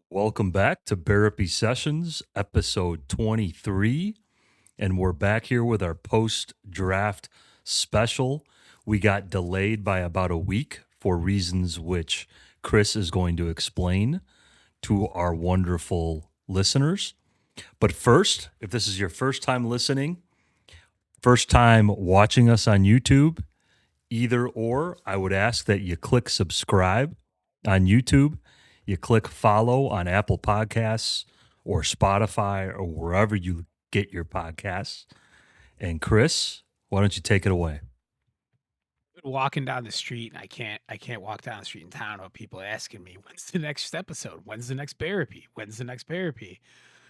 Welcome back to Therapy Sessions, episode 23. And we're back here with our post draft special. We got delayed by about a week for reasons which Chris is going to explain to our wonderful listeners. But first, if this is your first time listening, first time watching us on YouTube, either or, I would ask that you click subscribe on YouTube, you click follow on Apple Podcasts or Spotify or wherever you get your podcasts. And Chris, why don't you take it away? Walking down the street and I can't walk down the street in town without people asking me, when's the next episode? When's the next therapy? When's the next therapy?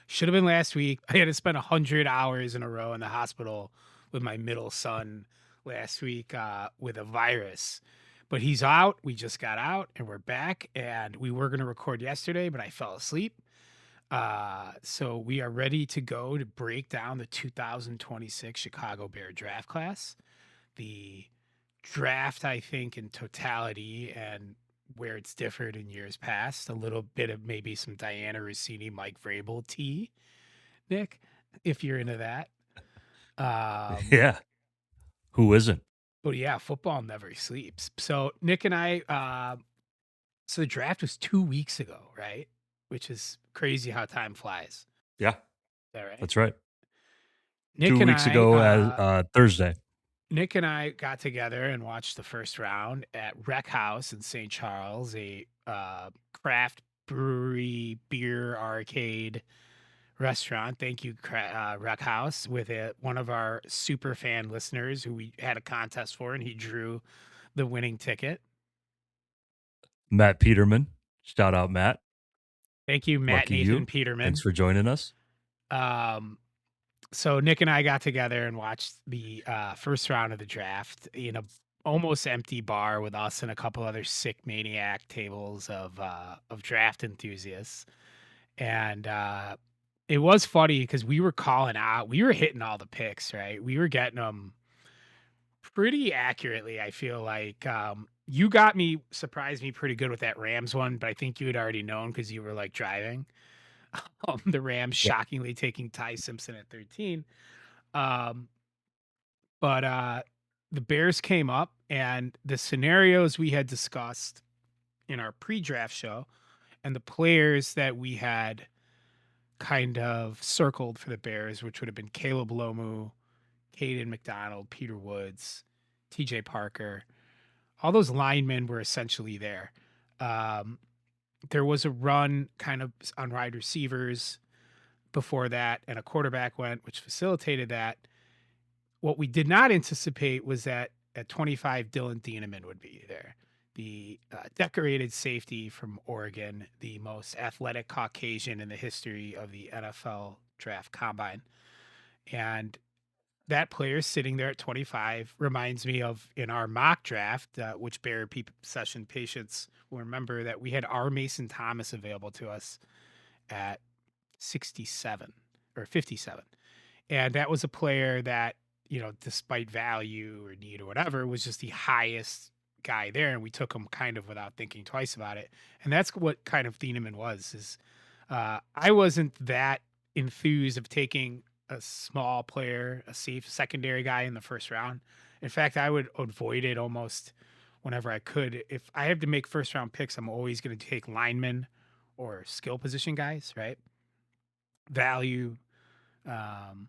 Should have been last week. I had to spend 100 hours in a row in the hospital with my middle son last week with a virus. But he's out. We just got out and we're back. And we were going to record yesterday, but I fell asleep. So we are ready to go to break down the 2026 Chicago Bear draft class. The draft, I think, in totality and where it's differed in years past. A little bit of maybe some Diana Russini, Mike Vrabel tea, Nick, if you're into that. Um, Yeah, who isn't? but yeah, football never sleeps. So Nick and I, so the draft was 2 weeks ago, right? Which is crazy how time flies. Is Yeah, that right? that's right. Nick Two and weeks I, ago, as Thursday. Nick and I got together and watched the first round at Rec House in St. Charles, a craft brewery beer arcade restaurant. Thank you, Rec House, with one of our super fan listeners who we had a contest for, and he drew the winning ticket. Matt Peterman. Shout out, Matt. Thank you, Matt Lucky Nathan you. Thanks Peterman. for joining us. Um, so Nick and I got together and watched the first round of the draft in a almost empty bar with us and a couple other sick maniac tables of draft enthusiasts. And it was funny because we were calling out, we were hitting all the picks, right? We were getting them pretty accurately. I feel like you got me, surprised me pretty good with that Rams one, but I think you had already known because you were like driving. The Rams Yeah. shockingly taking Ty Simpson at 13. Um, but the Bears came up, and the scenarios we had discussed in our pre-draft show and the players that we had kind of circled for the Bears, which would have been Caleb Lomu, Caden McDonald, Peter Woods, TJ Parker. All those linemen were essentially there. Um, there was a run kind of on wide receivers before that, and a quarterback went, which facilitated that. What we did not anticipate was that at 25, Dylan Dieneman would be there. The decorated safety from Oregon, the most athletic Caucasian in the history of the NFL draft combine. And that player sitting there at 25 reminds me of in our mock draft, which Bear Session patients will remember that we had our Mason Thomas available to us at 67 or 57. And that was a player that, despite value or need or whatever, was just the highest guy there. And we took him kind of without thinking twice about it. And that's what kind of Thieneman was, I wasn't that enthused of taking a small player, a safe secondary guy in the first round. In fact, I would avoid it almost whenever I could. If I have to make first round picks, I'm always going to take linemen or skill position guys, right? Value, um,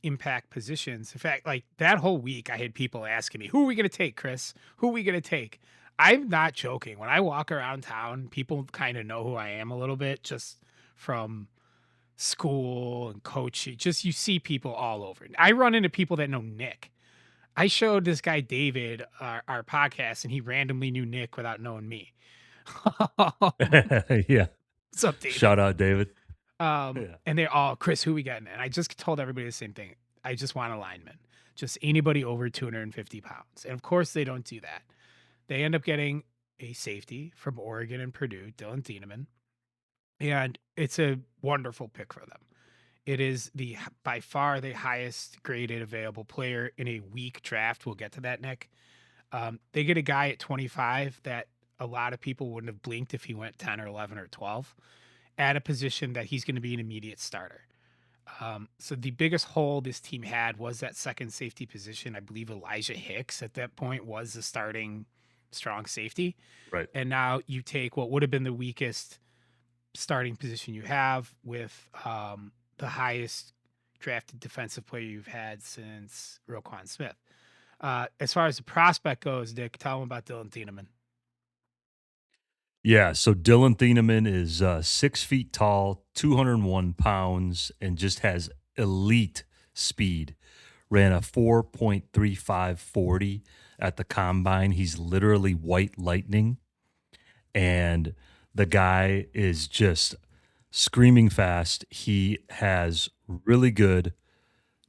impact positions. In fact, like that whole week, I had people asking me, "Who are we going to take, Chris? Who are we going to take?" I'm not joking. When I walk around town, people kind of know who I am a little bit just from school and coaching. Just you see people all over. I run into people that know Nick. I showed this guy David our podcast, and he randomly knew Nick without knowing me. Yeah. What's up, David? Shout out, David. Um, Yeah. and they're all, Chris, who we getting? And I just told everybody the same thing. I just want a lineman, just anybody over 250 pounds. And of course, they don't do that. They end up getting a safety from Oregon and Purdue, Dylan Thieneman, and it's a wonderful pick for them. It is the by far the highest graded available player in a weak draft. We'll get to that, Nick. They get a guy at 25 that a lot of people wouldn't have blinked if he went 10 or 11 or 12. at a position that he's going to be an immediate starter. So the biggest hole this team had was that second safety position. I believe Elijah Hicks at that point was the starting strong safety. Right. And now you take what would have been the weakest starting position you have with the highest drafted defensive player you've had since Roquan Smith. As far as the prospect goes, Dick, tell him about Dylan Thieneman. Yeah. So Dylan Thieneman is 6 feet tall, 201 pounds, and just has elite speed. Ran a 4.3540 at the combine. He's literally white lightning. And the guy is just screaming fast. He has really good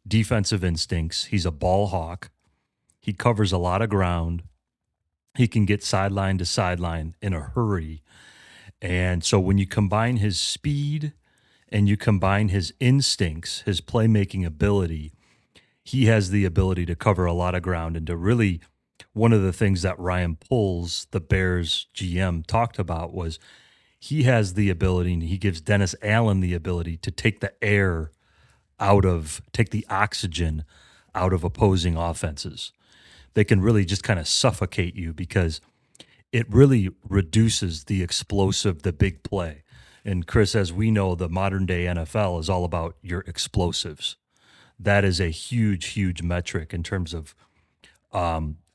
defensive instincts. He's a ball hawk. He covers a lot of ground. He can get sideline to sideline in a hurry. And so when you combine his speed and you combine his instincts, his playmaking ability, he has the ability to cover a lot of ground and to really one of the things that Ryan Poles, the Bears GM, talked about was he has the ability and he gives Dennis Allen the ability to take the air take the oxygen out of opposing offenses. They can really just kind of suffocate you because it really reduces the big play. And Chris, as we know, the modern day NFL is all about your explosives. That is a huge, huge metric in terms of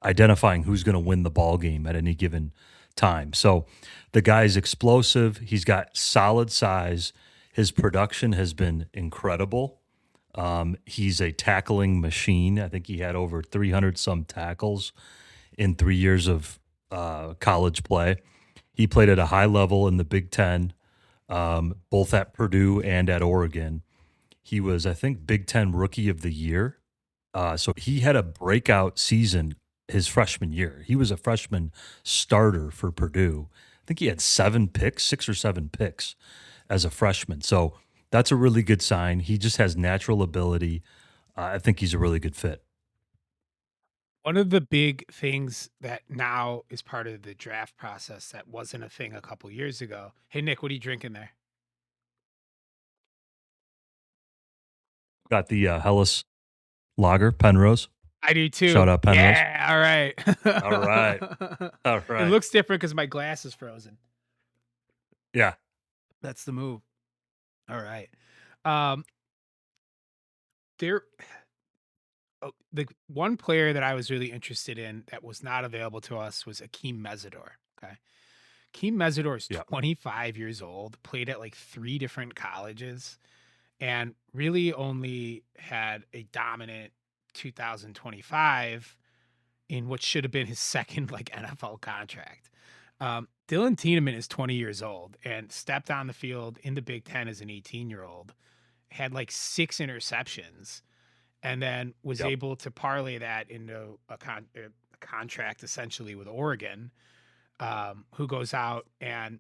identifying who's going to win the ball game at any given time. So the guy's explosive. He's got solid size. His production has been incredible. He's a tackling machine. I think he had over 300 some tackles in 3 years of college play. He played at a high level in the Big Ten, both at Purdue and at Oregon. He was, I think, Big Ten Rookie of the Year. So he had a breakout season his freshman year. He was a freshman starter for Purdue. I think he had 7 picks, 6 or 7 picks as a freshman. So that's a really good sign. He just has natural ability. I think he's a really good fit. One of the big things that now is part of the draft process that wasn't a thing a couple years ago. Hey, Nick, what are you drinking there? Got the Hellas Lager, Penrose. I do Shout too. out Penrose. Yeah. All right. All right. All It right. looks different because my glass is frozen. Yeah. That's the move. All right. Um, there, the one player that I was really interested in that was not available to us was Akeem Mesidor. Okay. Akeem Mesidor is Yeah. 25 years old, played at like 3 different colleges, and really only had a dominant 2025 in what should have been his second like NFL contract. Dylan Tiedemann is 20 years old and stepped on the field in the Big Ten as an 18-year-old, had like 6 interceptions, and then was Yep. able to parlay that into a contract essentially with Oregon, who goes out. And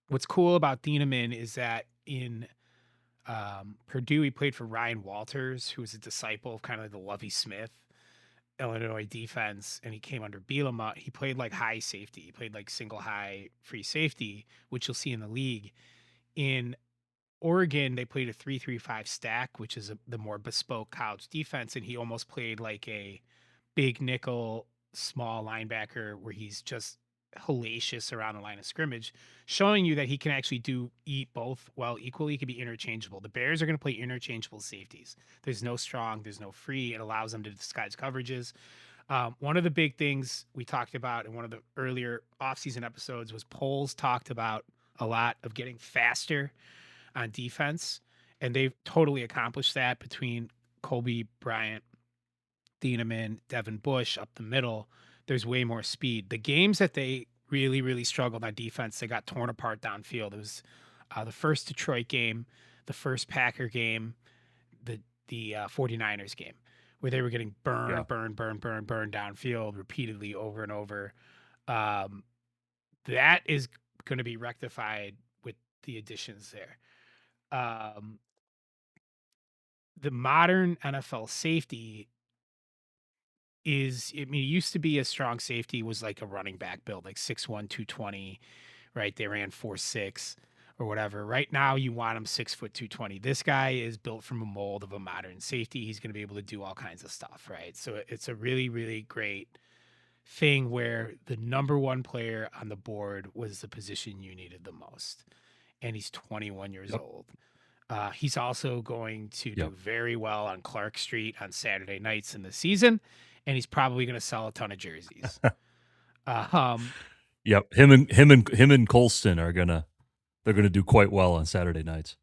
what's cool about Thieneman is that in Purdue, he played for Ryan Walters, who was a disciple of kind of the Lovie Smith Illinois defense, and he came under Bielema. He played like high safety. He played like single high free safety, which you'll see in the league. In Oregon, they played a 3-3-5 stack, which is the more bespoke college defense, and he almost played like a big nickel, small linebacker where he's just hellacious around the line of scrimmage, showing you that he can actually eat both well equally. He can be interchangeable. The Bears are going to play interchangeable safeties. There's no strong, there's no free. It allows them to disguise coverages. One of the big things we talked about in one of the earlier offseason episodes was Poles talked about a lot of getting faster on defense, and they've totally accomplished that between Kobe Bryant, Thieneman, Devin Bush up the middle. There's way more speed. The games that they really, really struggled on defense, they got torn apart downfield. It was the first Detroit game, the first Packer game, the 49ers game, where they were getting Yeah. burned downfield repeatedly over and over. Um, that is going to be rectified with the additions there. Um, the modern NFL safety I mean, it used to be a strong safety was like a running back build, like 6'1", 220, right? They ran 4.6. or whatever. Right now, you want him 6 foot 220. This guy is built from a mold of a modern safety. He's going to be able to do all kinds of stuff, right? So it's a really, really great thing where the number one player on the board was the position you needed the most. And he's 21 years Yep. old. He's also going to do Yep. very well on Clark Street on Saturday nights in the season, and he's probably going to sell a ton of jerseys. Um, Yep. Him and Colston they're gonna do quite well on Saturday nights.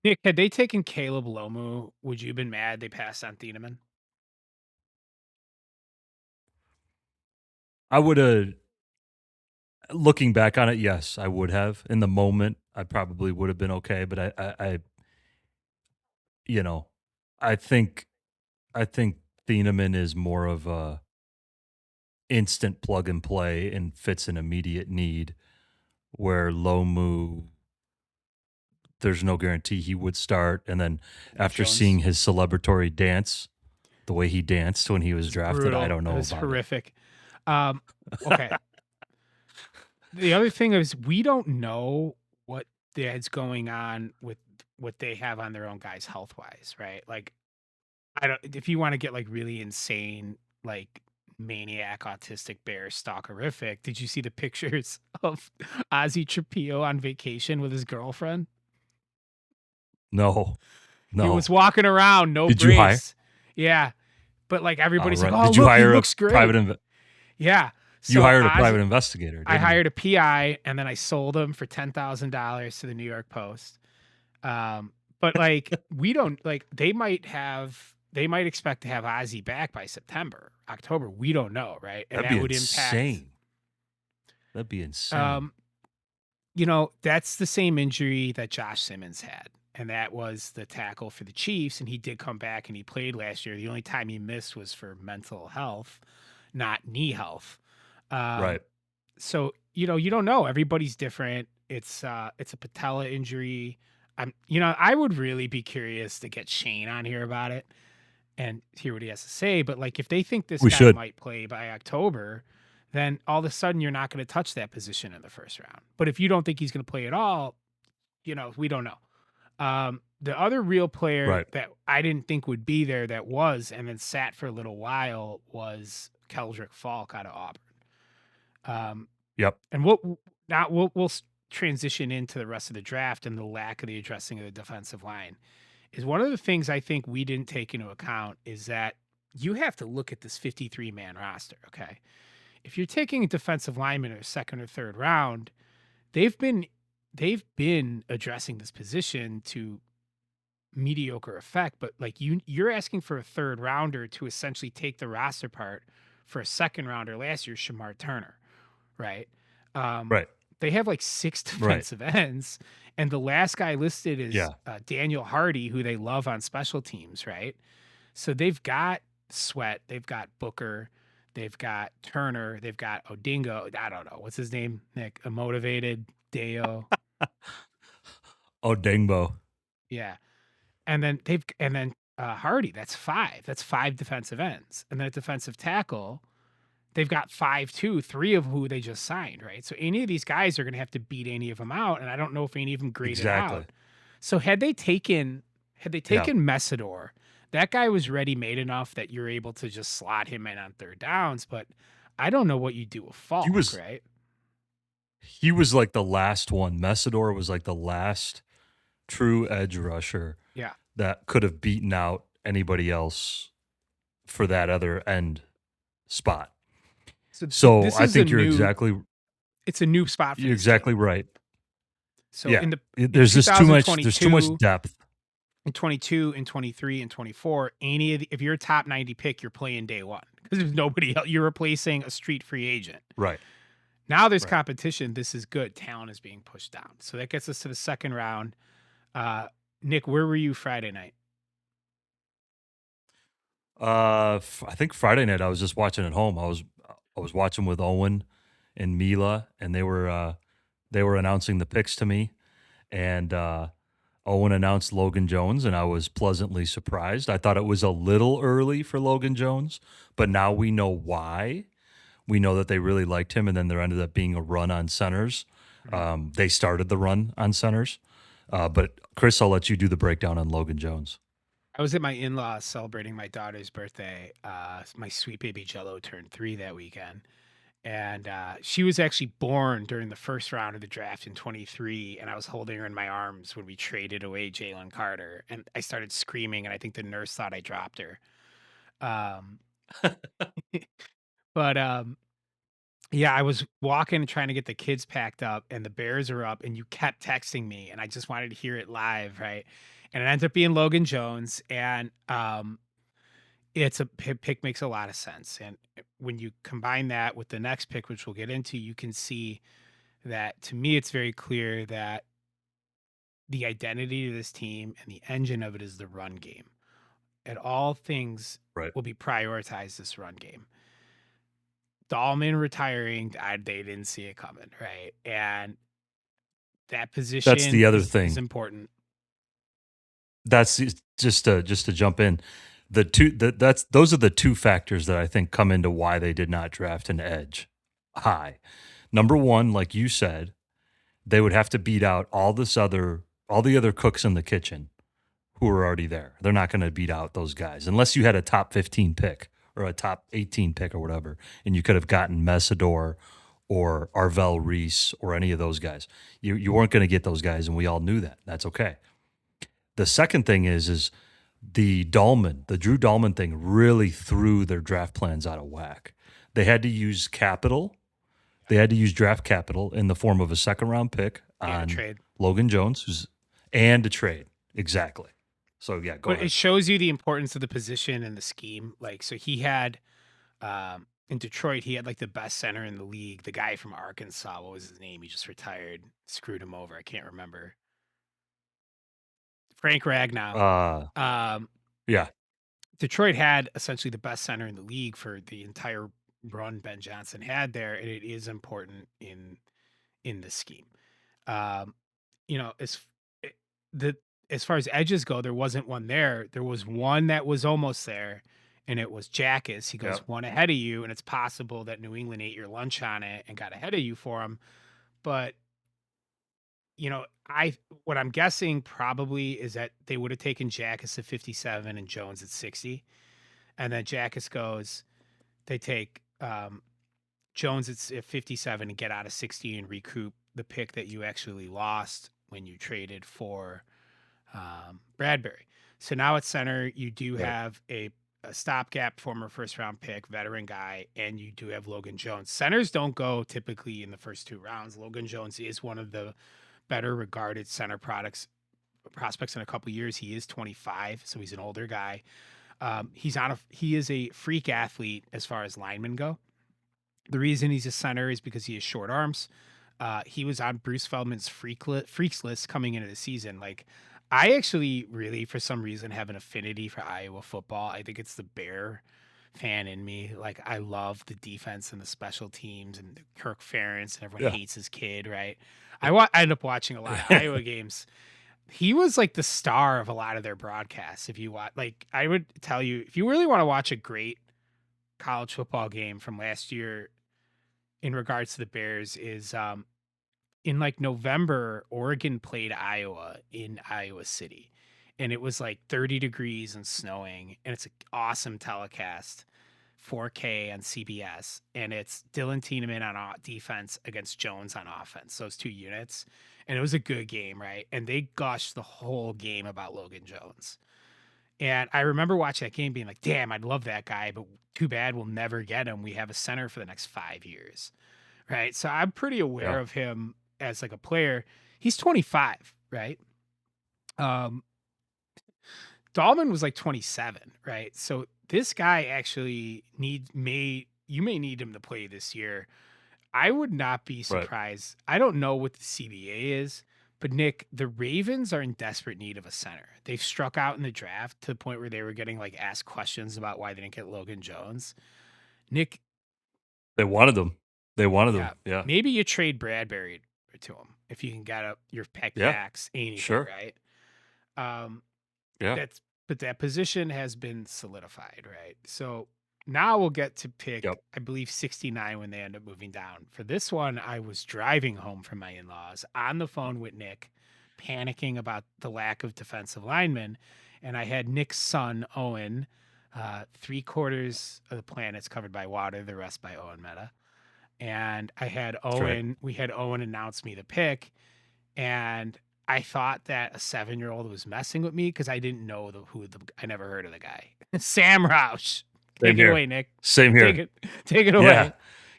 Nick, had they taken Caleb Lomu, would you have been mad they passed on Thieneman? I would have, looking back on it, yes, I would have. In the moment, I probably would have been okay, but I you know, I think I think Thieneman is more of a instant plug and play and fits an immediate need, where Lomu, there's no guarantee he would start. And then after Jones. seeing his celebratory dance, the way he danced when he It was was drafted, I brutal. don't It know was about it. horrific. Okay. The other thing is we don't know what is going on with what they have on their own guys health wise, right? Like I don't if you want to get like really insane, like maniac autistic bear stalkerific, did you see the pictures of Ozzy Trapillo on vacation with his girlfriend? No, He was no. walking around, no Did you hire? brace. Yeah. But like All everybody's like, right. oh Did you look, he hire a looks private? great. Yeah. You So hired a Ozzy private investigator, I didn't you? hired a PI and then I sold him for $10,000 to the New York Post. But like we don't like they might expect to have Ozzy back by September, October. We don't know, right? And That'd that be would impact. insane. That'd be insane. Um, that's the same injury that Josh Simmons had, and that was the tackle for the Chiefs. And he did come back and he played last year. The only time he missed was for mental health, not knee health. Um, Right. so you don't know. Everybody's different. It's a patella injury. I would really be curious to get Shane on here about it and hear what he has to say. But like, if they think this We guy should. might play by October, then all of a sudden you're not going to touch that position in the first round. But if you don't think he's going to play at all, we don't know. The other real player Right. that I didn't think would be there that was and then sat for a little while was Keldrick Falk out of Auburn. Yep. And we'll transition into the rest of the draft and the lack of the addressing of the defensive line. Is one of the things I think we didn't take into account is that you have to look at this 53-man roster. Okay, if you're taking a defensive lineman in a second or third round, they've been addressing this position to mediocre effect, but like you're asking for a third rounder to essentially take the roster part for a second rounder last year, Shamar Turner, right? Um, Right. they have like six Right. defensive ends, and the last guy listed is Yeah. Daniel Hardy, who they love on special teams, right? So they've got Sweat, they've got Booker, they've got Turner, they've got Odingo. I don't know what's his name, Nick. A motivated Deo, Oh, Dangbo. yeah. And then Hardy. That's five. That's five defensive ends, and then at defensive tackle, they've got 5 2, three of who they just signed, right? So any of these guys are going to have to beat any of them out, and I don't know if any of them graded Exactly. out. So had they taken Yeah. Messidor, that guy was ready made enough that you're able to just slot him in on third downs. But I don't know what you do with He Falk, was right? he was like the last one. Messidor was like the last true edge rusher Yeah. that could have beaten out anybody else for that other end spot. So this I is a think new. It's a new spot for you're this team. exactly right. So Yeah. in There's just too much. There's too much 2022, depth. in 22 and 23 and 24, if you're a top 90 pick, you're playing day one because there's nobody else. You're replacing a street free agent. Right. Now there's Right. competition. This is good. Talent is being pushed down. So that gets us to the second round. Nick, where were you Friday night? I think Friday night I was just watching at home. I was watching with Owen and Mila, and they were announcing the picks to me, and Owen announced Logan Jones, and I was pleasantly surprised. I thought it was a little early for Logan Jones, but now we know why. We know that they really liked him, and then there ended up being a run on centers. Mhm. They started the run on centers. But Chris, I'll let you do the breakdown on Logan Jones. I was at my in-laws celebrating my daughter's birthday. My sweet baby Jello turned 3 that weekend, and she was actually born during the first round of the draft in 23, and I was holding her in my arms when we traded away Jalen Carter, and I started screaming, and I think the nurse thought I dropped her. Um, but yeah, I was walking trying to get the kids packed up, and the Bears are up, and you kept texting me, and I just wanted to hear it live, right? And it ended up being Logan Jones, and it's a pick makes a lot of sense. And when you combine that with the next pick, which we'll get into, you can see that to me, it's very clear that the identity of this team and the engine of it is the run game. At all things Right. will be prioritized this run game. Dahlman retiring, they didn't see it coming, right? And that That's position the other is thing. important. That's just to jump in. That's those are the two factors that I think come into why they did not draft an edge high. Number one, like you said, they would have to beat out all the other cooks in the kitchen who are already there. They're not going to beat out those guys unless you had a top 15 pick or a top 18 pick or whatever, and you could have gotten Messidor or Arvel Reese or any of those guys. You weren't going to get those guys, and we all knew that. That's okay. The second thing is the Drew Dahlman thing really threw their draft plans out of whack. They had to use capital. They had to use draft capital in the form of a second round pick And a on trade. Logan Jones, and a trade. Exactly. So yeah, go But it ahead. shows you the importance of the position and the scheme. Like, so he had in Detroit, he had like the best center in the league. The guy from Arkansas, what was his name? He just retired, screwed him over. I can't remember. Frank Ragnow. Uh Um, yeah, Detroit had essentially the best center in the league for the entire run Ben Johnson had there, and it is important in the scheme. Um, you know, it- the as far as edges go, there wasn't one there. There was one that was almost there, and it was Jackus. He yeah. goes one ahead of you, and it's possible that New England ate your lunch on it and got ahead of you for him. But you know, I what I'm guessing probably is that they would have taken Jackus at 57 and Jones at 60, and then Jackus goes. They take Jones at 57 and get out of 60 and recoup the pick that you actually lost when you traded for Bradbury. So now at center, you do Right. have a stopgap former first round pick, veteran guy, and you do have Logan Jones. Centers don't go typically in the first 2 rounds. Logan Jones is one of the better regarded center prospects in a couple years. He is 25, so he's an older guy. He is a freak athlete as far as linemen go. The reason he's a center is because he has short arms. He was on Bruce Feldman's freaks list coming into the season. Like, I actually really, for some reason, have an affinity for Iowa football. I think it's the Bear fan in me. Like, I love the defense and the special teams and Kirk Ferentz, and everyone Yeah. hates his kid, right? I end up watching a lot of Iowa games. He was like the star of a lot of their broadcasts. If you watch, like, I would tell you, if you really want to watch a great college football game from last year in regards to the Bears is in like November, Oregon played Iowa in Iowa City. And it was like 30 degrees and snowing. And it's an awesome telecast, 4K on CBS. And it's Dylan Tiedemann on defense against Jones on offense, those two units. And it was a good game, right? And they gushed the whole game about Logan Jones. And I remember watching that game being like, damn, I'd love that guy, but too bad we'll never get him. We have a center for the next 5 years. Right. So I'm pretty aware Yeah. of him as like a player. He's 25, right? Um, Dahlman was like 27, right? So this guy actually you may need him to play this year. I would not be Right. surprised. I don't know what the CBA is, but Nick, the Ravens are in desperate need of a center. They've struck out in the draft to the point where they were getting like asked questions about why they didn't get Logan Jones. Nick, They wanted them. They wanted yeah, them. Yeah. maybe you trade Bradbury to him if you can get up your pick Yeah. backs anything, Sure. right? Um, Yeah. that's but that position has been solidified, right? So Now we'll get to pick, Yep. I believe, 69 when they end up moving down. For this one, I was driving home from my in laws on the phone with Nick, panicking about the lack of defensive linemen. And I had Nick's son, Owen, 3/4 of the planet's covered by water, the rest by Owen Meta. And That's right. We had Owen announce me the pick. And I thought that a 7-year-old was messing with me because I didn't know I never heard of the guy. Sam Roush. Same Take it here. away, Nick. Same Take here. it take it Yeah. away.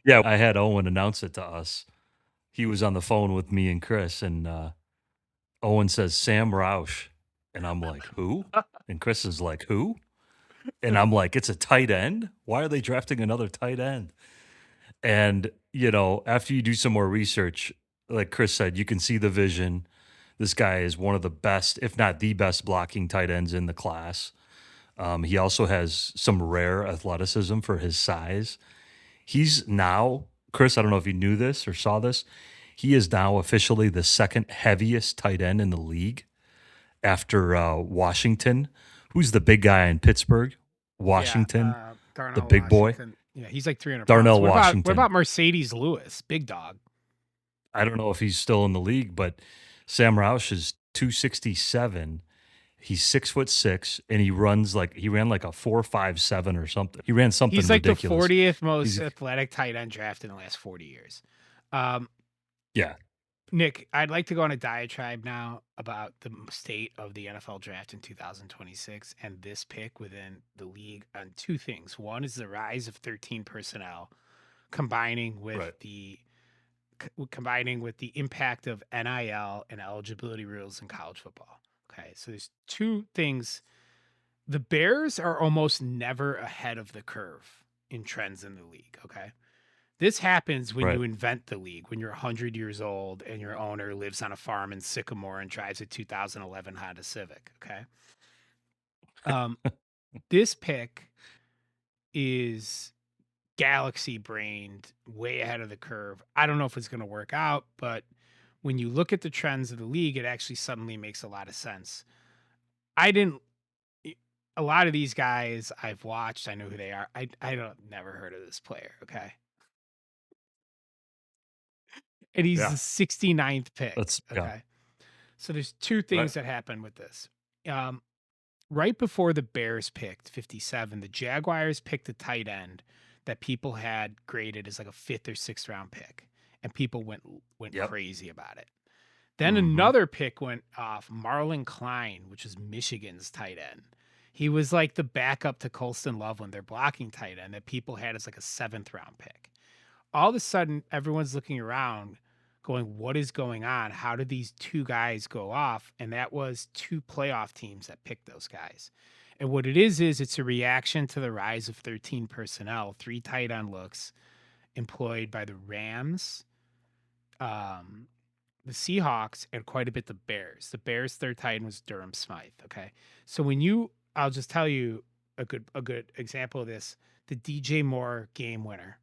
Yeah. I had Owen announce it to us. He was on the phone with me and Chris, and Owen says, Sam Roush. And I'm like, who? And Chris is like, who? And I'm like, it's a tight end? Why are they drafting another tight end? And, after you do some more research, like Chris said, you can see the vision. This guy is one of the best, if not the best, blocking tight ends in the class. He also has some rare athleticism for his size. He's now, Chris, I don't know if you knew this or saw this. He is now officially the second heaviest tight end in the league after Washington. Who's the big guy in Pittsburgh? Yeah, Washington, the Darnell big boy. Washington. Yeah, he's like 300 pounds. Darnell What about Washington. Mercedes Lewis? Big dog. I don't know if he's still in the league, but Sam Roush is 267. He's 6'6", and he ran like a 4.57 or something. He ran something He's like the ridiculous. 40th most He's athletic tight end drafted in the last 40 years. Um, yeah, Nick, I'd like to go on a diatribe now about the state of the NFL draft in 2026 and this pick within the league on two things. One is the rise of 13 personnel combining with right. combining with the impact of NIL and eligibility rules in college football. Okay, so there's two things. The Bears are almost never ahead of the curve in trends in the league. Okay, this happens when Right. you invent the league, when you're 100 years old and your owner lives on a farm in Sycamore and drives a 2011 Honda Civic. Okay, um, this pick is galaxy brained, way ahead of the curve. I don't know if it's going to work out, but when you look at the trends of the league, it actually suddenly makes a lot of sense. I didn't. A lot of these guys I've watched, I know who they are. I don't never heard of this player. Okay, and he's Yeah. the 69th pick. That's yeah. Okay, so there's two Right. things that happen with this. Um, right before the Bears picked 57, the Jaguars picked a tight end that people had graded as like a 5th or 6th round pick, and people went Yep. crazy about it. Then Mm-hmm. another pick went off, Marlon Klein, which is Michigan's tight end. He was like the backup to Colston Loveland, their blocking tight end that people had as like a 7th round pick. All of a sudden, everyone's looking around going, what is going on? How did these two guys go off? And that was two playoff teams that picked those guys. And what it is it's a reaction to the rise of 13 personnel, three tight end looks employed by the Rams, um, the Seahawks, and quite a bit the Bears. The Bears' third tight end was Durham Smythe. Okay. So I'll just tell you a good example of this. The DJ Moore game winner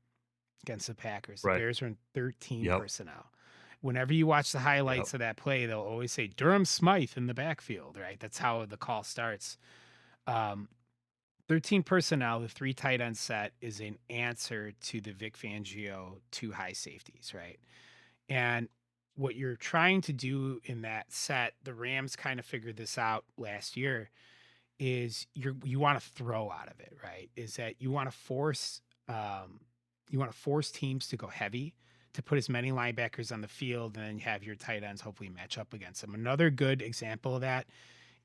against the Packers. The Right. Bears are in 13 Yep. personnel. Whenever you watch the Yep. highlights of that play, they'll always say Durham Smythe in the backfield, right? That's how the call starts. Um, 13 personnel, the three tight end set is an answer to the Vic Fangio two high safeties, right? And what you're trying to do in that set, the Rams kind of figured this out last year, is you want to throw out of it, right? Is that you want to force teams to go heavy to put as many linebackers on the field and then have your tight ends hopefully match up against them. Another good example of that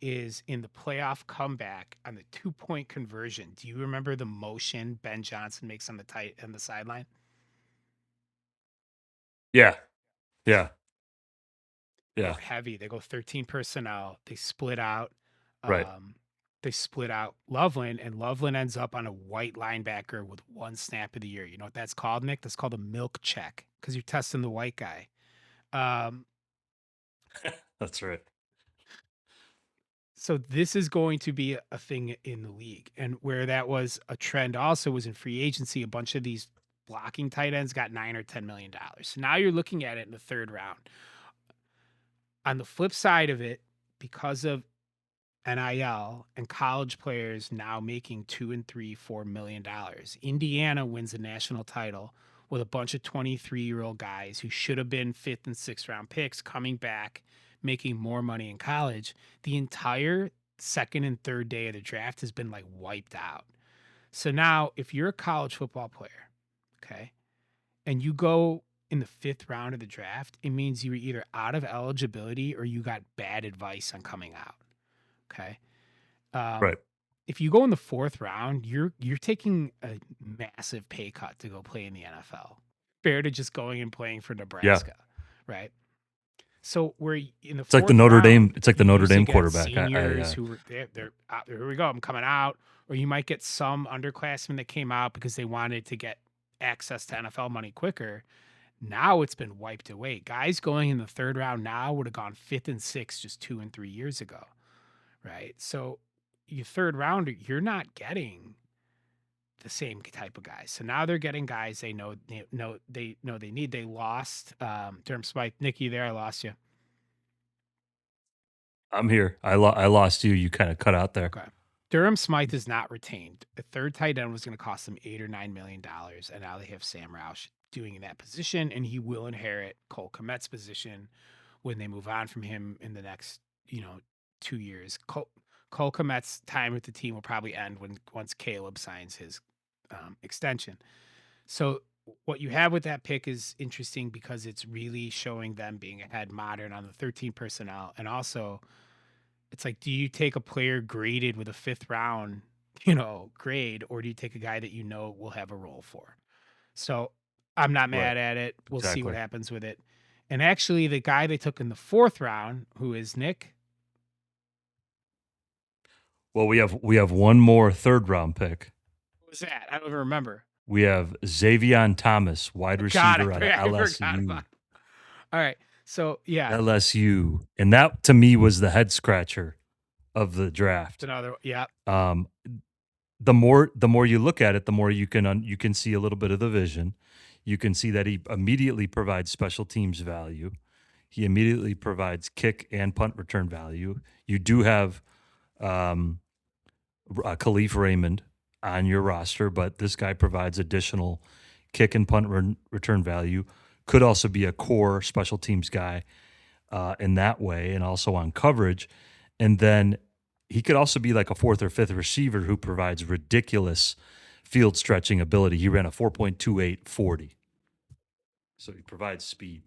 is in the playoff comeback on the 2-point conversion. Do you remember the motion Ben Johnson makes on the sideline? Yeah. Yeah. They go Yeah. heavy. They go 13 personnel. They split out. Right. Um, they split out Loveland, and Loveland ends up on a white linebacker with one snap of the year. You know what that's called, Nick? That's called a milk check because you're testing the white guy. Um, That's right. so this is going to be a thing in the league, and where that was a trend also was in free agency. A bunch of these blocking tight ends got $9 or $10 million. So now you're looking at it in the third round. On the flip side of it, because of NIL and college players now making $2 and $3, $4 million. Indiana wins a national title with a bunch of 23-year-old guys who should have been fifth and sixth round picks coming back, making more money in college. The entire second and third day of the draft has been like wiped out. So now, if you're a college football player, okay, and you go in the fifth round of the draft, it means you were either out of eligibility or you got bad advice on coming out. Okay. Um, Right. if you go in the fourth round, you're taking a massive pay cut to go play in the NFL, compared to just going and playing for Yeah. Nebraska, right? So we're in the It's like the fourth Notre Dame. round, It's like the you Notre usually Dame get quarterback. seniors who were they're out, here we go, I'm coming out, or you might get some underclassmen that came out because they wanted to get access to NFL money quicker. Now it's been wiped away. Guys going in the third round now would have gone fifth and sixth just 2 and 3 years ago, right? So your third rounder, you're not getting the same type of guys. So now they're getting guys they need. They lost Durham Smythe. Nikki, there, I lost you. I'm here. I lost you. You kind of cut out there. Okay. Durham Smythe is not retained. A third tight end was going to cost them $8 or $9 million, and now they have Sam Roush doing that position, and he will inherit Cole Kmet's position when they move on from him in the next, 2 years. Cole Kmet's time with the team will probably end once Caleb signs his extension. So what you have with that pick is interesting because it's really showing them being ahead modern on the 13 personnel, and also it's like, do you take a player graded with a fifth round, grade, or do you take a guy that will have a role for? So I'm not Right. mad at it. We'll see what Exactly. happens with it. And actually, the guy they took in the fourth round, who is Nick, Well, we have one more third round pick. what was that? I don't even remember. We have Xavier Thomas, wide God, receiver out of I forgot about LSU. it. All right. So yeah, LSU, and that to me was the head scratcher of the it's draft. another. Yeah. Um, the more you look at it, the more you can see a little bit of the vision. You can see that he immediately provides special teams value. He immediately provides kick and punt return value. You do have um, Khalif Raymond on your roster, but this guy provides additional kick and punt return value. Could also be a core special teams guy in that way, and also on coverage. And then he could also be like a fourth or fifth receiver who provides ridiculous field stretching ability. He ran a 4.28 40. So he provides speed.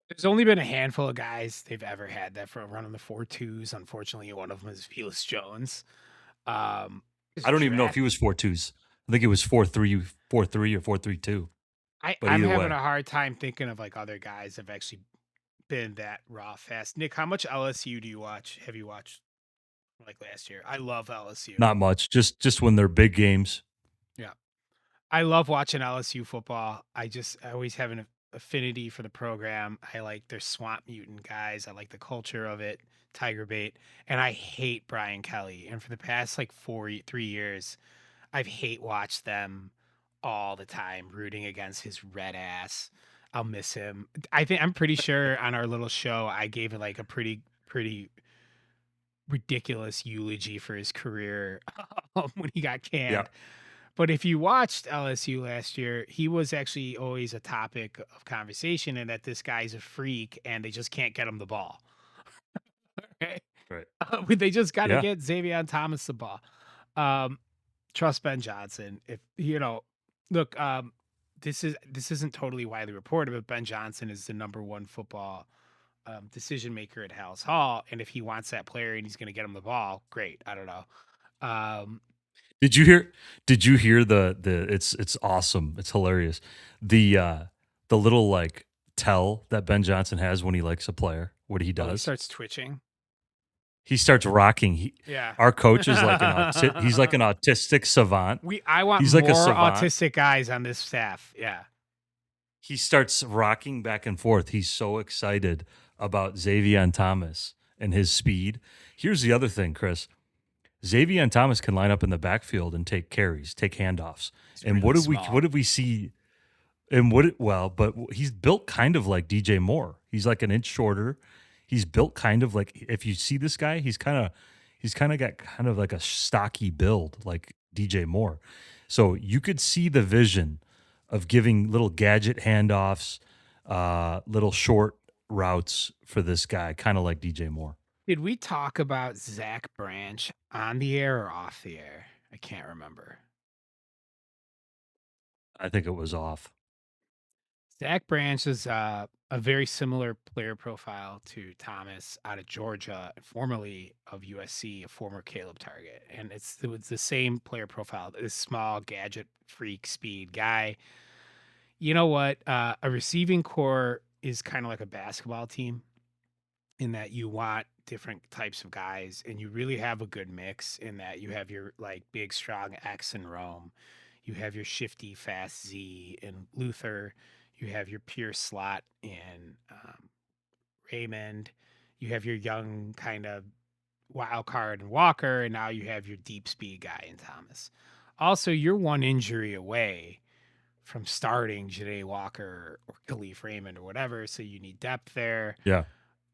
There's only been a handful of guys they've ever had that for running the 4.2s. Unfortunately, one of them is Felix Jones. His I don't even know if draft he was 4.2s. I think it was 4.3, 4.3 or 4.32. But I'm either having way, a hard time thinking of like other guys that have actually been that raw fast. Nick, how much LSU do you watch? Have you watched like last year? I love LSU. not much. Just when they're big games. Yeah. I love watching LSU football. I always have an affinity for the program. I like their swamp mutant guys. I like the culture of it, Tiger bait. And I hate Brian Kelly. And for the past like 3 years, I've hate watched them all the time, rooting against his red ass. I'll miss him. I'm pretty sure on our little show I gave it like a pretty ridiculous eulogy for his career when he got Yeah. canned. But if you watched LSU last year, he was actually always a topic of conversation, and that this guy's a freak and they just can't get him the ball. Okay? Right. They just got to Yeah. get Xavier Thomas the ball. Um, trust Ben Johnson. If look, this isn't totally widely reported, but Ben Johnson is the number one football decision maker at Hal's Hall, and if he wants that player and he's going to get him the ball, great. I don't know. Um, Did you hear? Did you hear the? It's awesome. It's hilarious. The little like tell that Ben Johnson has when he likes a player. What he oh, he does? starts twitching. He starts rocking. Yeah. Our coach is like he's like an autistic savant. I want He's like more a savant. autistic guys on this staff. Yeah. He starts rocking back and forth. He's so excited about Xavier Thomas and his speed. Here's the other thing, Chris. Xavier Thomas can line up in the backfield and take carries, take handoffs. He's And really what small. did we see? But he's built kind of like DJ Moore. He's like an inch shorter. He's built kind of like, if you see this guy, he's He's kind of got kind of like a stocky build, like DJ Moore. So you could see the vision of giving little gadget handoffs, little short routes for this guy, kind of like DJ Moore. Did we talk about Zach Branch on the air or off the air? I can't remember. I think it was off. Zach Branch is a very similar player profile to Thomas out of Georgia, formerly of USC, a former Caleb target. And it was the same player profile, this small gadget freak speed guy. You know what? A receiving core is kind of like a basketball team in that you want different types of guys and you really have a good mix in that you have your like big strong X and Rome, you have your shifty fast Z and Luther, you have your pure slot in Raymond, you have your young kind of wild card and Walker, and now you have your deep speed guy in Thomas. Also, you're one injury away from starting Janae Walker or Khalif Raymond or whatever, so you need depth there. Yeah.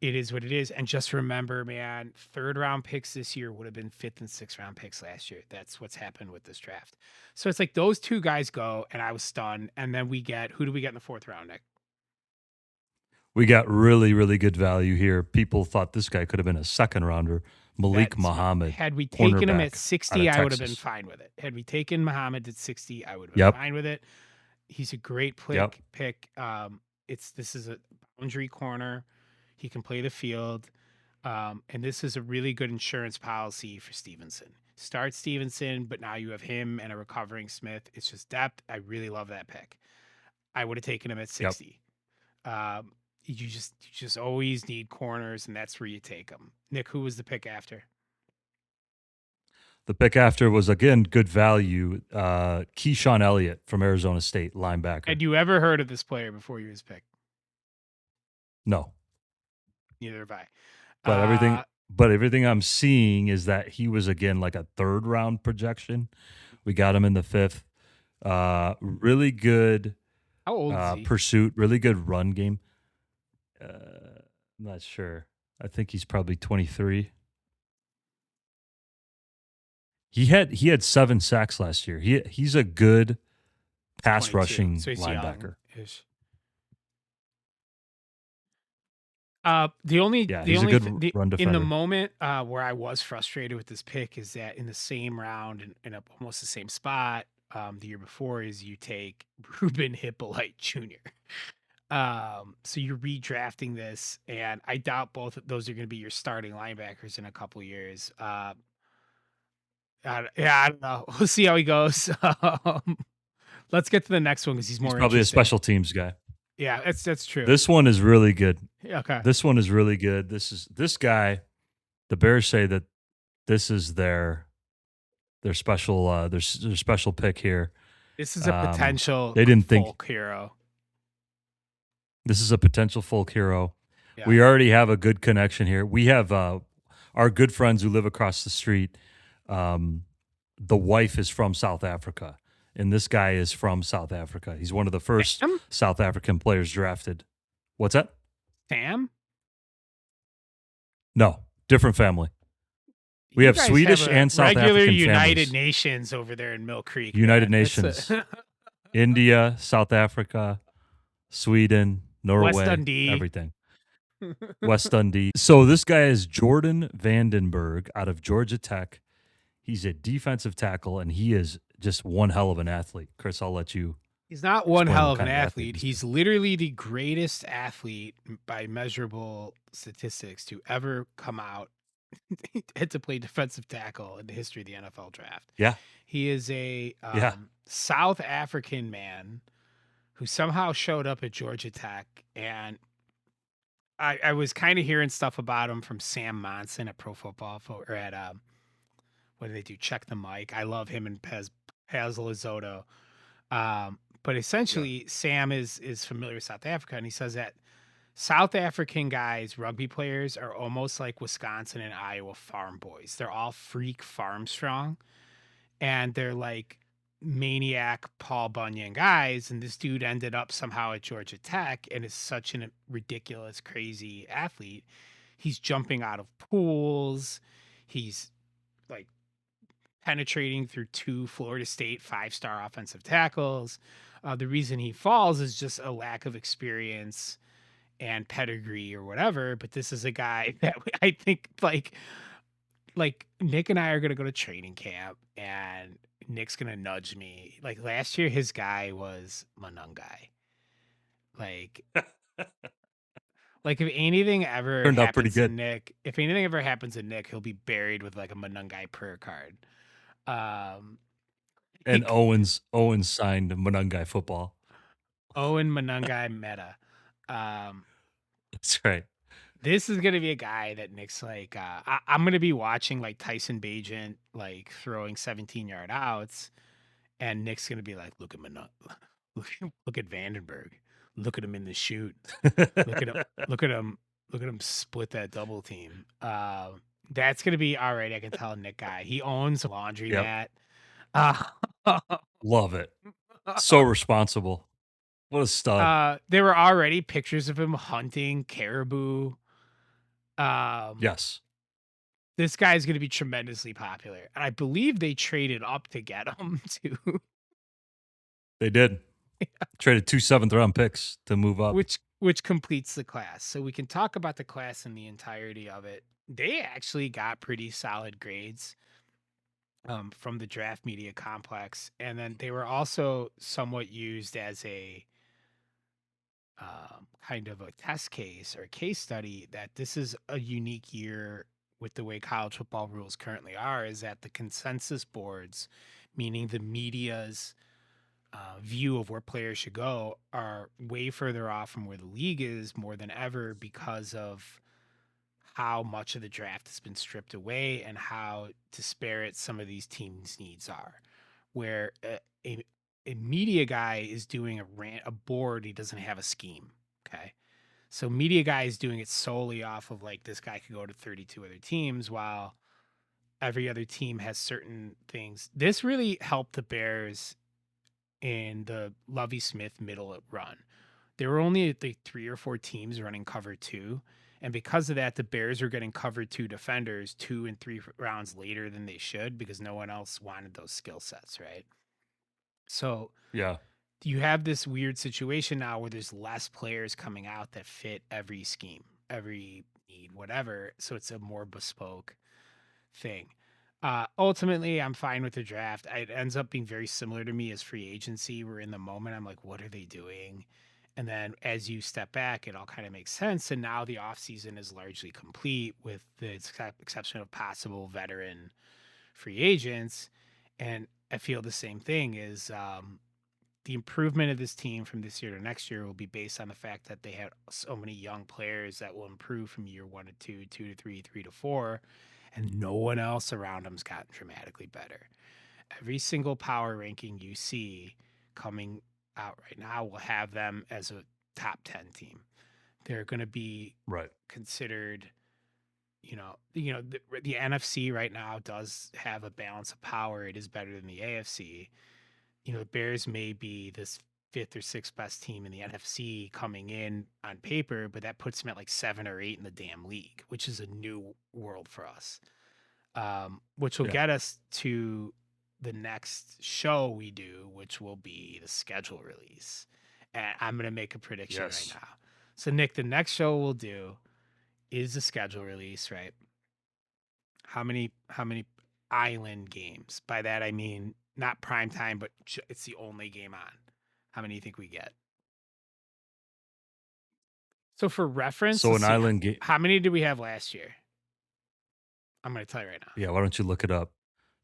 It is what it is. And just remember, man, third round picks this year would have been fifth and sixth round picks last year. That's what's happened with this draft. So it's like those two guys go, and I was stunned. And then who do we get in the fourth round, Nick? We got really, really good value here. People thought this guy could have been a second rounder. Malik Muhammad. Had we taken him at cornerback 60, out I of would have been Texas. fine with it. Had we taken Muhammad at 60, I would have been Yep. fine with it. He's a great Yep. pick. This is a boundary corner. He can play the field. And this is a really good insurance policy for Stevenson. Start Stevenson, but now you have him and a recovering Smith. It's just depth. I really love that pick. I would have taken him at 60. You just always need corners, and that's where you take them. Nick, who was the pick after? The pick after was, again, good value. Keyshawn Elliott from Arizona State, linebacker. Had you ever heard of this player before he was picked? No. Neither have I. But everything I'm seeing is that he was, again, like a third round projection. We got him in the fifth. Really good How old is he? pursuit, really good run game. I'm not sure. I think he's probably 23. He had 7 sacks last year. He's a good pass 22. rushing So he's linebacker. young-ish. The only run defender. in the moment where I was frustrated with this pick is that in the same round and in almost the same spot the year before is you take Ruben Hippolyte Jr. So you're redrafting this, and I doubt both of those are going to be your starting linebackers in a couple of years. I don't know. We'll see how he goes. Let's get to the next one because he's more probably interesting. a special teams guy. Yeah, that's true. This one is really good. Okay. This one is really good. This guy. The Bears say that this is their special their special pick here. This is a potential they didn't folk hero. This is a potential folk hero. Yeah. We already have a good connection here. We have our good friends who live across the street. The wife is from South Africa, and this guy is from South Africa. He's one of the first Sam? South African players drafted. What's that? Sam? No, different family. We have Swedish and South regular African United families. Nations over there in Mill Creek. United man. Nations. India, South Africa, Sweden, Norway, West Dundee. everything. West Dundee. So this guy is Jordan Vandenberg out of Georgia Tech. He's a defensive tackle, and he is just one hell of an athlete. Chris, I'll let you. He's not one explain hell what of an kind of athlete. athlete He's literally the greatest athlete by measurable statistics to ever come out and to play defensive tackle in the history of the NFL draft. Yeah. He is a South African man who somehow showed up at Georgia Tech. And I was kind of hearing stuff about him from Sam Monson at Pro Football or at, what do they do? Check the Mic. I love him and Paz Lizotto. But essentially, Sam is familiar with South Africa, and he says that South African guys, rugby players, are almost like Wisconsin and Iowa farm boys. They're all freak farm strong, and they're like maniac Paul Bunyan guys. And this dude ended up somehow at Georgia Tech and is such a ridiculous, crazy athlete. He's jumping out of pools. He's penetrating through 2 Florida State 5-star offensive tackles. The reason he falls is just a lack of experience and pedigree or whatever. But this is a guy that I think like Nick and I are gonna go to training camp and Nick's gonna nudge me. Like last year, his guy was Manungai. Like like if anything ever Turned out pretty happens to good. Nick, if anything ever happens to Nick, he'll be buried with like a Manungai prayer card. Um, And Owens signed Monungai football. Owen Manungai meta. Um, That's right. this is gonna be a guy that Nick's like. I'm gonna be watching like Tyson Bagent like throwing 17-yard outs, and Nick's gonna be like, "Look at look at Vandenberg, look at him in the shoot, look at him, look at him, look at him split that double team." That's gonna be all right. I can tell Nick guy. He owns a Yep. laundromat. Love it. So responsible. What a stud. There were already pictures of him hunting caribou. Um, Yes, this guy's going to be tremendously popular, and I believe they traded up to get him too, they did. Traded 2 7th-round picks to move up. which completes the class. So we can talk about the class in the entirety of it. They actually got pretty solid grades from the draft media complex, and then they were also somewhat used as a kind of a test case or case study that this is a unique year with the way college football rules currently are, is that the consensus boards, meaning the media's view of where players should go, are way further off from where the league is more than ever because of how much of the draft has been stripped away and how disparate some of these teams' needs are. Where a media guy is doing a board, he doesn't have a scheme. Okay. So media guy is doing it solely off of like this guy could go to 32 other teams while every other team has certain things. This really helped the Bears in the Lovey Smith middle run. There were only like 3 or 4 teams running cover 2. And because of that, the Bears are getting cover 2 defenders 2 and 3 rounds later than they should because no one else wanted those skill sets, right? So Yeah. you have this weird situation now where there's less players coming out that fit every scheme, every need, whatever. So it's a more bespoke thing. Ultimately, I'm fine with the draft. It ends up being very similar to me as free agency. We're in the moment. I'm like, what are they doing? And then as you step back, it all kind of makes sense. And now the offseason is largely complete with the exception of possible veteran free agents. And I feel the same thing is the improvement of this team from this year to next year will be based on the fact that they have so many young players that will improve from year 1 to 2, 2 to 3, 3 to 4, and no one else around them's gotten dramatically better. Every single power ranking you see coming out right now will have them as a top 10 team. They're going to be Right. considered, the NFC right now does have a balance of power. It is better than the AFC. The Bears may be this 5th or 6th best team in the NFC coming in on paper, but that puts them at like 7 or 8 in the damn league, which is a new world for us. Which will Yeah. get us to the next show we do, which will be the schedule release. And I'm going to make a prediction right Yes. now. So, Nick, the next show we'll do is the schedule release, right? How many island games? By that I mean not prime time, but it's the only game on. How many do you think we get? So for reference, So let's an see. island game. How many did we have last year? I'm going to tell you right now. Yeah, why don't you look it up?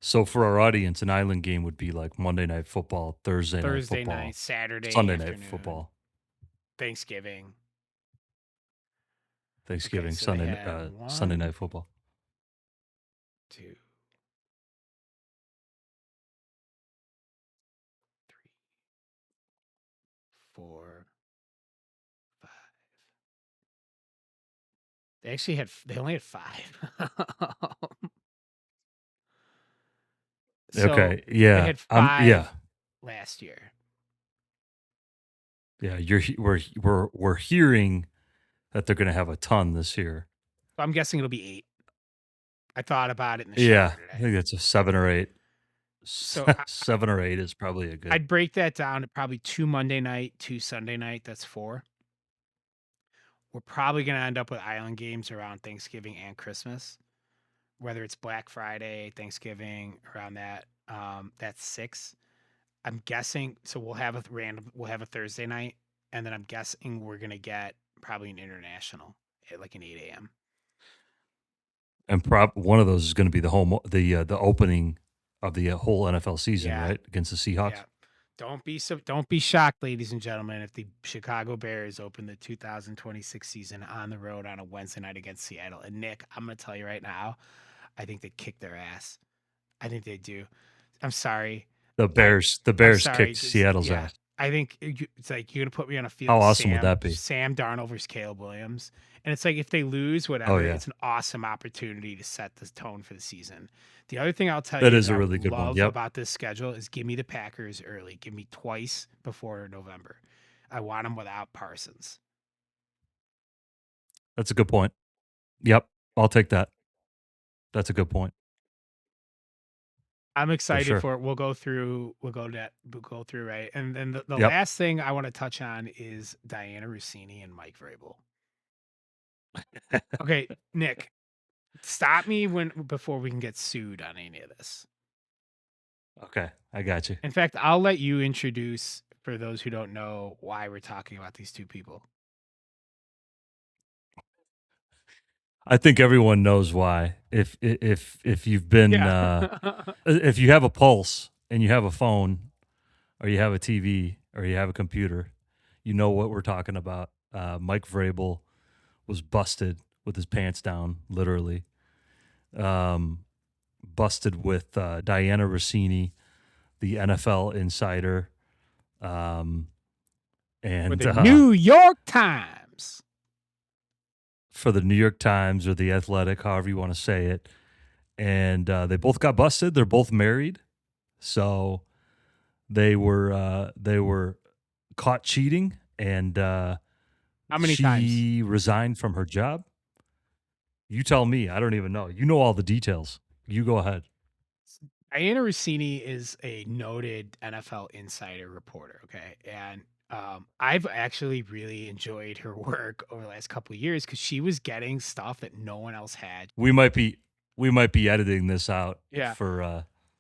So for our audience, an island game would be like Monday Night Football, Thursday Night Thursday night, Football, Saturday Sunday Night afternoon, Football, Thanksgiving. Okay, Thanksgiving, so they had Sunday one, Night Football. 2, 3, 4, 5. They only had 5. So Okay. they Yeah. had Yeah. 5 last year. Yeah. We're hearing that they're going to have a ton this year. So I'm guessing it'll be 8. I thought about it in the shower Yeah, I today. think that's a 7 or 8. So Seven or eight is probably a good. I'd break that down to probably 2 Monday night, 2 Sunday night, that's 4. We're probably gonna end up with island games around Thanksgiving and Christmas, whether it's Black Friday, Thanksgiving, around that, that's 6. I'm guessing so we'll have a Thursday night, and then I'm guessing we're gonna get probably an international at, like, an 8 AM. And one of those is going to be the opening of the whole NFL season, Yeah, right, against the Seahawks. yeah. Don't be shocked, ladies and gentlemen, if the Chicago Bears open the 2026 season on the road on a Wednesday night against Seattle. And Nick, I'm gonna tell you right now, I think they kick their ass. I think they do. I'm sorry. I The I'm Bears sorry. kicked Just Seattle's yeah. ass. I think it's like you're gonna put me on a How field, awesome would that be? Sam Darnold versus Caleb Williams, and it's like if they lose, Oh whatever, yeah, it's an awesome opportunity to set the tone for the season. The other thing I'll tell that you is that a I really would good one. love Yep, about this schedule is give me the Packers early. Give me twice before November. I want them without Parsons. that's a good point. Yep, I'll take that. That's a good point I'm for excited sure. for it. We'll go through right. And then the Yep. last thing I want to touch on is Diana Russini and Mike Vrabel. Okay, Nick, stop me when before we can get sued on any of this. Okay, I got you. In fact, I'll let you introduce for those who don't know why we're talking about these two people. I think everyone knows why. If you've been Yeah. if you have a pulse and you have a phone or you have a TV or you have a computer, you know what we're talking about. Mike Vrabel was busted with his pants down, literally. Um, Busted with Diana Rossini, the NFL insider, um, For and the New York Times. for the New York Times or the Athletic, however you want to say it. And they both got busted. They're both married, so they were caught cheating, and How many times? she resigned from her job. You tell me. I don't even know. You know all the details. You go ahead. Diana Rossini is a noted NFL insider reporter. Okay. And I've actually really enjoyed her work over the last couple of years because she was getting stuff that no one else had. We might be we might be editing this out Yeah. for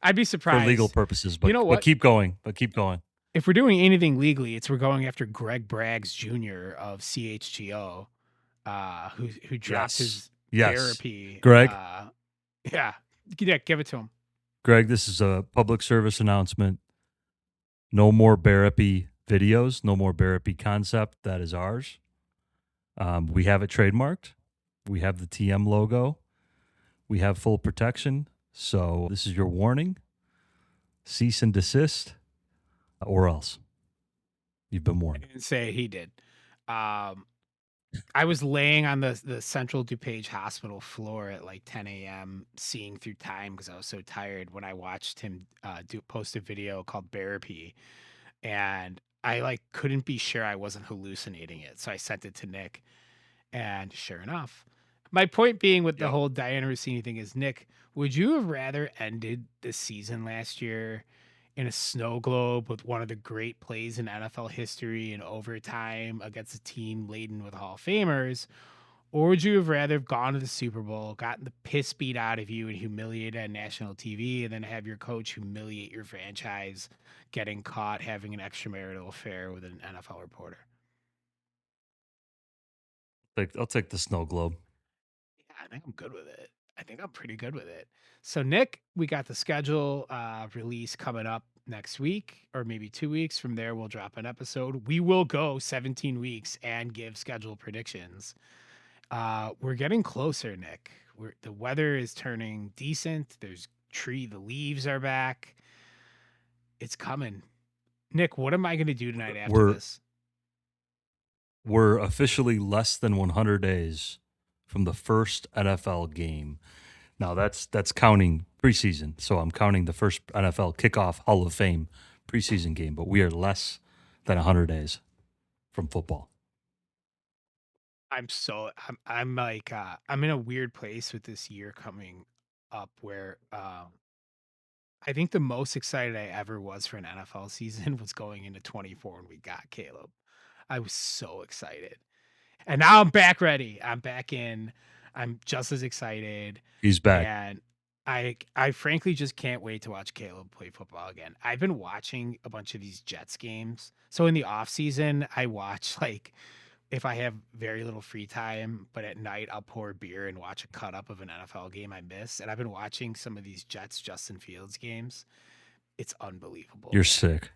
I'd be legal surprised. purposes, You know but what? keep going. But keep going. If we're doing anything legally, it's we're going after Greg Braggs Jr. of CHGO, who dropped Yes. his Yes. therapy. Greg, Yeah. Yeah, give it to him. Greg, this is a public service announcement. No more Barapy videos, no more Barapy concept. That is ours. We have it trademarked. We have the TM logo. We have full protection. So this is your warning. Cease and desist, or else. You've been I warned. didn't say he did. Um, I was laying on the Central DuPage Hospital floor at like 10 a.m. seeing through time because I was so tired when I watched him post a video called Therapy, and I like couldn't be sure I wasn't hallucinating it, so I sent it to Nick, and sure enough. My point being with the Yep. whole Diana Rossini thing is, Nick, would you have rather ended the season last year in a snow globe with one of the great plays in NFL history in overtime against a team laden with Hall of Famers? Or would you have rather have gone to the Super Bowl, gotten the piss beat out of you and humiliated on national TV, and then have your coach humiliate your franchise getting caught having an extramarital affair with an NFL reporter? I'll take the snow globe. Yeah, I think I'm good with it. I think I'm pretty good with it. So, Nick, we got the schedule release coming up next week, or maybe 2 weeks. From there, we'll drop an episode. We will go 17 weeks and give schedule predictions. We're getting closer, Nick. The weather is turning decent. The leaves are back. It's coming. Nick, what am I going to do tonight after We're this? we're officially less than 100 days from the first NFL game. Now that's counting preseason. So I'm counting the first NFL kickoff Hall of Fame preseason game, but we are less than 100 days from football. I'm like I'm in a weird place with this year coming up where I think the most excited I ever was for an NFL season was going into 24 when we got Caleb. I was so excited. And now I'm back ready. I'm back in. I'm just as excited. He's back. And I frankly just can't wait to watch Caleb play football again. I've been watching a bunch of these Jets games. So in the off season, I watch like if I have very little free time, but at night I'll pour a beer and watch a cut up of an NFL game I miss. And I've been watching some of these Jets Justin Fields games. It's unbelievable, You're man. sick.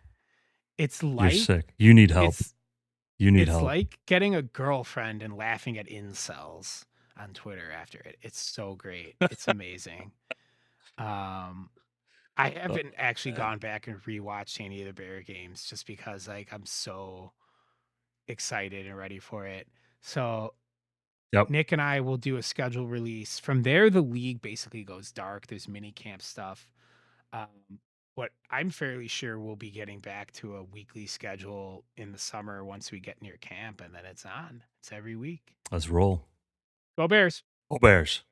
It's You're like sick. You need help. it's You need it's help. like getting a girlfriend and laughing at incels on Twitter after it. It's so great. It's amazing. Um, I Oh, haven't actually man. gone back and rewatched any of the Bear games just because like I'm so excited and ready for it. So Yep. Nick and I will do a schedule release. From there, the league basically goes dark. There's mini camp stuff. Um, but I'm fairly sure we'll be getting back to a weekly schedule in the summer once we get near camp, and then it's on. It's every week. Let's roll. Go Bears. Go Bears.